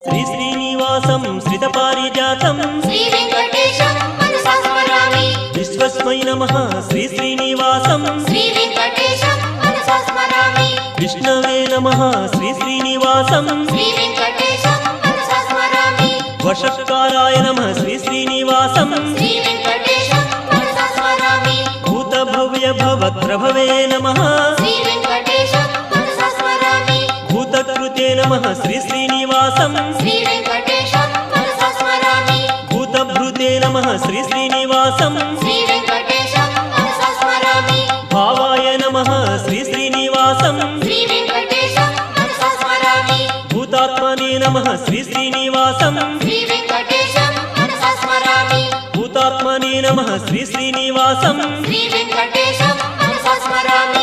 श्री श्रीनिवासं श्रितपारिजातं श्री वेंकटेशं मनसा स्मरामि। विश्वस्मै नमः श्री श्रीनिवासं श्री वेंकटेशं मनसा स्मरामि। विष्णवे नमः श्री श्रीनिवासं श्री वेंकटेशं मनसा स्मरामि। वषट्काराय नमः श्री श्रीनिवासं श्री वेंकटेशं मनसा स्मरामि। भूतभव्य भवत्प्रभवे नमः श्री वेंकटेशं मनसा स्मरामि। भूतकृते नमः श्री श्रीनिवासं श्री वेंकटेशं मनसा स्मरामि। भूतभृते नमः श्री श्रीनिवासं श्री वेंकटेशं मनसा स्मरामि। भावाय नमः श्री श्रीनिवासं श्री वेंकटेशं मनसा स्मरामि। भूतात्मने नमः श्री श्रीनिवासं श्री वेंकटेशं मनसा स्मरामि। भूतात्मने नमः श्री श्रीनिवासं श्री वेंकटेशं मनसा स्मरामि।